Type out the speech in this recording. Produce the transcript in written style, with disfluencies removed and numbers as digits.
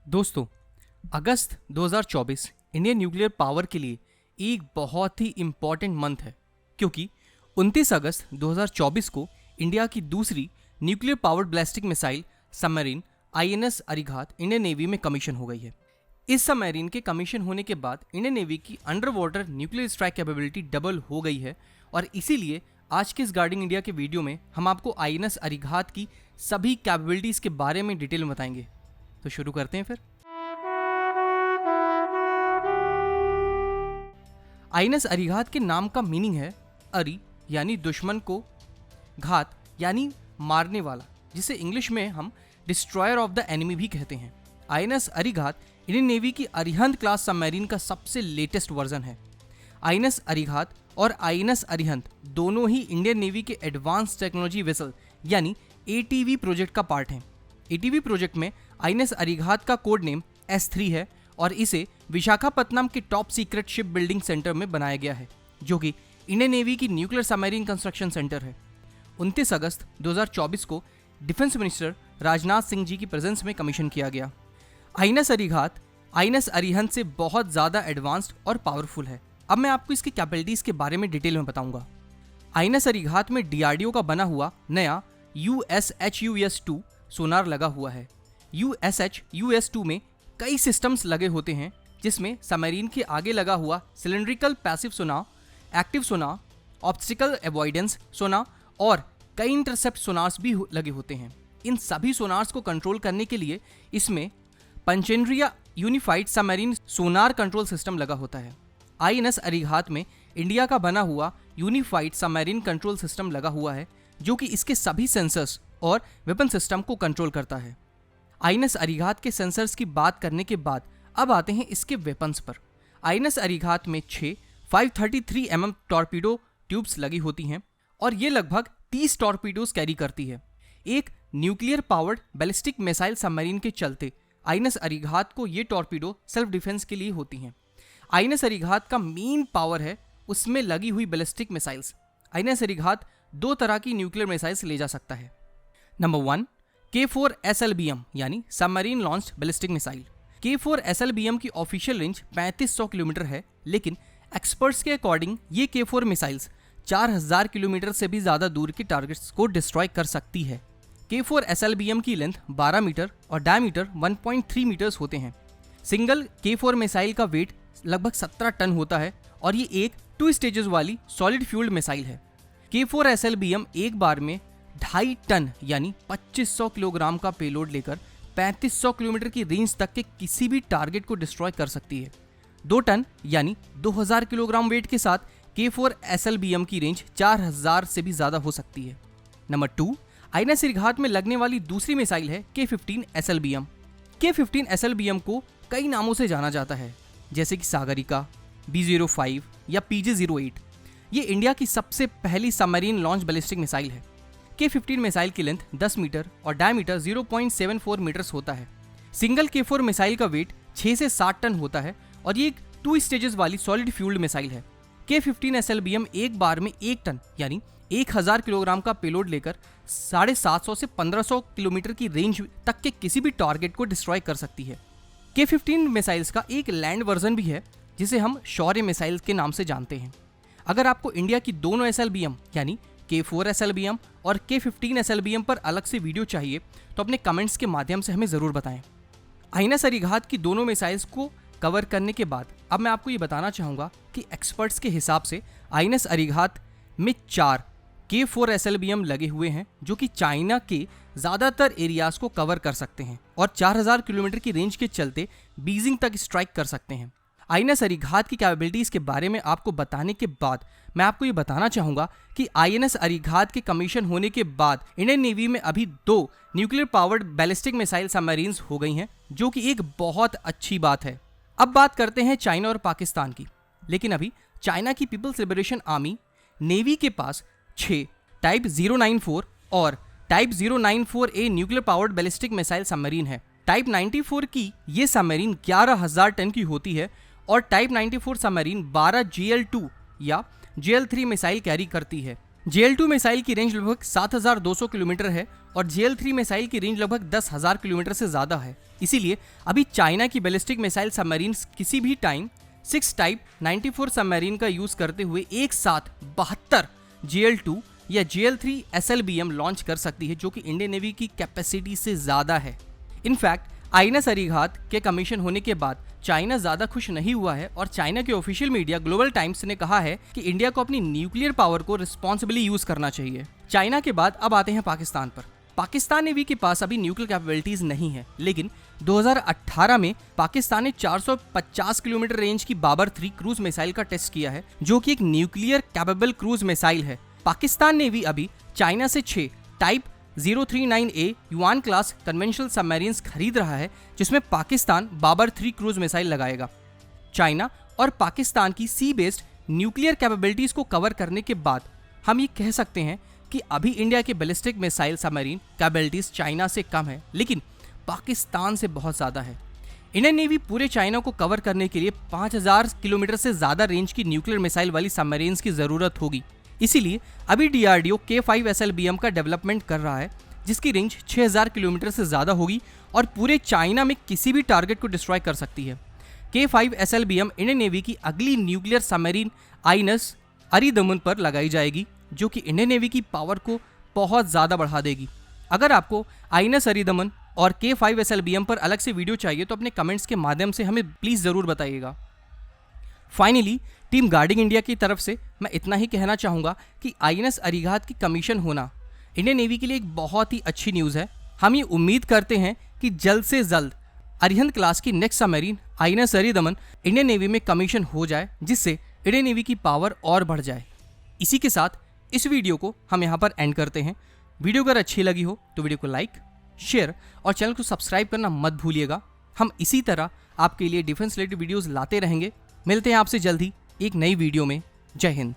दोस्तों, अगस्त 2024 Indian nuclear power के लिए एक बहुत ही इम्पॉर्टेंट मंथ है, क्योंकि 29 अगस्त 2024 को इंडिया की दूसरी nuclear powered ballistic missile submarine INS Arighat Indian navy में कमीशन हो गई है। इस सबमरीन के कमीशन होने के बाद इंडियन नेवी की under water nuclear strike capability double हो गई है और इसीलिए आज के इस गार्डिंग इंडिया के वीडियो में हम आपको आईएनएस अरिघात की सभी कैपेबिलिटीज के बारे में डिटेल में बताएंगे। तो शुरू करते हैं फिर। आईएनएस अरिघात के नाम का मीनिंग है अरि यानी दुश्मन को, घात यानी मारने वाला, जिसे इंग्लिश में हम डिस्ट्रॉयर ऑफ द एनिमी भी कहते हैं। आईएनएस अरिघात इंडियन नेवी की अरिहंत क्लास सबमरीन का सबसे लेटेस्ट वर्जन है। आईएनएस अरिघात और आईएनएस अरिहंत दोनों ही इंडियन नेवी के एडवांस टेक्नोलॉजी वेसल यानी एटीवी प्रोजेक्ट का पार्ट हैं। एटीवी प्रोजेक्ट में आईएनएस अरिघात का कोड नेम S3 है और इसे विशाखापत्तनम के top secret ship building centre में बनाया गया है, जो कि इंडियन नेवी की न्यूक्लियर सबमरीन कंस्ट्रक्शन सेंटर है। 29 अगस्त 2024 को डिफेंस मिनिस्टर राजनाथ सिंह जी की प्रेजेंस में कमीशन किया गया। आईएनएस अरिघात आईएनएस अरिहंत से बहुत ज़्यादा एडवांस्ड और पावरफुल है। अब मैं आपको इसकी कैपेबिलिटीज के बारे में डिटेल में बताऊंगा। आईएनएस अरिघात में डीआरडीओ का बना हुआ नया USHUS-2 सोनार लगा हुआ है। USHUS-2 में कई सिस्टम्स लगे होते हैं, जिसमें सबमरीन के आगे लगा हुआ सिलेंड्रिकल पैसिव सोनार, एक्टिव सोनार, ऑब्स्टिकल अवॉइडेंस सोनार और कई इंटरसेप्ट सोनार्स भी लगे होते हैं। इन सभी सोनार्स को कंट्रोल करने के लिए इसमें पंचेंड्रिया यूनिफाइड सबमरीन सोनार कंट्रोल सिस्टम लगा होता है। आईएनएस अरिघात में इंडिया का बना हुआ यूनिफाइड सबमरीन कंट्रोल सिस्टम लगा हुआ है, जो कि इसके सभी सेंसर्स और वेपन सिस्टम को कंट्रोल करता है। आईएनएस अरिघात के सेंसर्स की बात करने के बाद अब आते हैं इसके वेपन्स पर। आईएनएस अरिघात में 6 533 mm टॉर्पीडो ट्यूब्स लगी होती हैं और ये लगभग 30 टॉर्पीडोज कैरी करती है। एक nuclear powered ballistic missile submarine के चलते आईएनएस अरिघात को ये टॉर्पीडो सेल्फ डिफेंस के लिए होती हैं। आईएनएस अरिघात का मेन पावर है उसमें लगी हुई बैलिस्टिक मिसाइल्स। आईएनएस अरिघात 2 तरह की न्यूक्लियर मिसाइल्स ले जा सकता है। नंबर 1, K4 SLBM यानी submarine launched ballistic missile. K4 SLBM की ऑफिशियल रेंज 3500 किलोमीटर है, लेकिन एक्सपर्ट्स के अकॉर्डिंग ये K4 मिसाइल्स 4000 किलोमीटर से भी ज़्यादा दूर के टारगेट्स को डिस्ट्रॉय कर सकती है। K4 SLBM की लेंथ 12 मीटर और डायमीटर 1.3 मीटर्स होते हैं। सिंगल K4 मिसाइल का वेट लगभग 17 टन होता है और ये एक 2 स्टेजेस वाली सॉलिड फ्यूल्ड मिसाइल है। K4 SLBM एक बार में 2.5 टन यानी 2500 किलोग्राम का पेलोड लेकर 3500 किलोमीटर की रेंज तक के किसी भी टारगेट को डिस्ट्रॉय कर सकती है। 2 टन यानी 2000 किलोग्राम वेट के साथ K4 SLBM की रेंज 4000 से भी ज़्यादा हो सकती है। नंबर 2, आईएनएस अरिघात में लगने वाली दूसरी मिसाइल है K15 SLBM। K15 SLBM को कई नामों से जाना जाता है, जैसे कि सागरिका, B05 या PJ08। ये इंडिया की सबसे पहली सबमरीन लॉन्च बैलिस्टिक मिसाइल है। K15 मिसाइल की लेंथ 10 मीटर और डायमीटर 0.74 मीटर्स होता है। सिंगल K4 मिसाइल का वेट 6 से 7 टन होता है और ये एक 2 स्टेजेस वाली सॉलिड फ्यूल्ड मिसाइल है। K15 SLBM एक बार में 1 टन यानी 1000 किलोग्राम का पेलोड लेकर 750 से 1500 किलोमीटर की रेंज तक के किसी भी टारगेट को डिस्ट्रॉय कर सकती है। K15 मिसाइल्स का एक लैंड वर्जन भी है, जिसे हम शौर्य मिसाइल के नाम से जानते हैं। अगर आपको इंडिया की दोनों SLBM यानी K4 SLBM और K15 SLBM पर अलग से वीडियो चाहिए तो अपने कमेंट्स के माध्यम से हमें ज़रूर बताएं। आईएनएस अरिघात की दोनों मिसाइल्स को कवर करने के बाद अब मैं आपको ये बताना चाहूँगा कि एक्सपर्ट्स के हिसाब से आईएनएस अरिघात में 4 K4 SLBM लगे हुए हैं, जो कि चाइना के ज़्यादातर एरियाज़ को कवर कर सकते हैं और 4000 किलोमीटर की रेंज के चलते बीजिंग तक स्ट्राइक कर सकते हैं। आईएनएस अरिघात की कैपेबिलिटीज़ के बारे में आपको बताने के बाद मैं आपको ये बताना चाहूँगा कि आईएनएस अरिघात के कमीशन होने के बाद इंडियन नेवी में अभी 2 nuclear powered ballistic missile submarines हो गई हैं, जो कि एक बहुत अच्छी बात है। अब बात करते हैं चाइना और पाकिस्तान की। लेकिन अभी चाइना की पीपल्स लिबरेशन आर्मी नेवी के पास 6 टाइप 094 और type 094A nuclear powered ballistic missile submarine है। टाइप 94 की ये सबमरीन 11000 टन की होती है और टाइप 94 सबमरीन 12 GL2 या GL3 मिसाइल कैरी करती है। JL2 मिसाइल की रेंज लगभग 7,200 किलोमीटर है और JL3 मिसाइल की रेंज लगभग 10,000 किलोमीटर से ज्यादा है। इसीलिए अभी चाइना की बैलिस्टिक मिसाइल सबमरीन किसी भी टाइम 6 टाइप 94 सबमरीन का यूज करते हुए एक साथ 72 JL2 या JL3 SLBM लॉन्च कर सकती है, जो कि इंडियन नेवी की कैपेसिटी से ज्यादा है। इनफैक्ट INS अरिहंत के कमीशन होने के बाद चाइना ज्यादा खुश नहीं हुआ है और चाइना के ऑफिशियल मीडिया ग्लोबल टाइम्स ने कहा है कि इंडिया को अपनी न्यूक्लियर पावर को रिस्पॉन्सिबली यूज करना चाहिए। चाइना के बाद अब आते हैं पाकिस्तान पर। पाकिस्तान नेवी के पास अभी न्यूक्लियर कैपेबिलिटीज नहीं है, लेकिन 2018 में पाकिस्तान ने 450 किलोमीटर रेंज की बाबर 3 क्रूज मिसाइल का टेस्ट किया है, जो कि एक न्यूक्लियर कैपेबल क्रूज मिसाइल है। पाकिस्तान नेवी अभी चाइना से 6 type 039A yuan class conventional submarines खरीद रहा है, जिसमें पाकिस्तान बाबर 3 क्रूज मिसाइल लगाएगा। चाइना और पाकिस्तान की सी बेस्ड न्यूक्लियर कैपेबिलिटीज को कवर करने के बाद हम ये कह सकते हैं कि अभी इंडिया के ballistic missile submarine capabilities China से कम है, लेकिन पाकिस्तान से बहुत ज्यादा है। इंडियन नेवी पूरे चाइना को कवर करने के लिए 5000 किलोमीटर से ज्यादा रेंज की न्यूक्लियर मिसाइल वाली सबमरीन्स की जरूरत होगी। इसीलिए अभी DRDO K5 SLBM का डेवलपमेंट कर रहा है, जिसकी रेंज 6000 किलोमीटर से ज्यादा होगी और पूरे चाइना में किसी भी टारगेट को डिस्ट्रॉय कर सकती है। K5 SLBM इंडियन नेवी की अगली न्यूक्लियर सबमरीन INS अरिदमन पर लगाई जाएगी, जो कि इंडियन नेवी की पावर को बहुत ज्यादा बढ़ा देगी। अगर आपको INS अरिदमन और K5 SLBM पर अलग से वीडियो चाहिए तो अपने कमेंट्स के माध्यम से हमें प्लीज जरूर बताइएगा। फाइनली टीम गार्डिंग इंडिया की तरफ से मैं इतना ही कहना चाहूंगा कि INS अरिहंत की कमीशन होना इंडियन नेवी के लिए एक बहुत ही अच्छी न्यूज़ है। हम ये उम्मीद करते हैं कि जल्द से जल्द अरिहंत क्लास की next submarine INS Aridaman Indian navy में कमीशन हो जाए, जिससे इंडियन नेवी की पावर और बढ़ जाए। इसी के साथ इस वीडियो को हम यहाँ पर एंड करते हैं। वीडियो अगर अच्छी लगी हो तो वीडियो को लाइक, शेयर और चैनल को सब्सक्राइब करना मत भूलिएगा। हम इसी तरह आपके लिए डिफेंस रिलेटेड वीडियोस लाते रहेंगे। मिलते हैं आपसे जल्द ही एक नई वीडियो में। जय हिंद।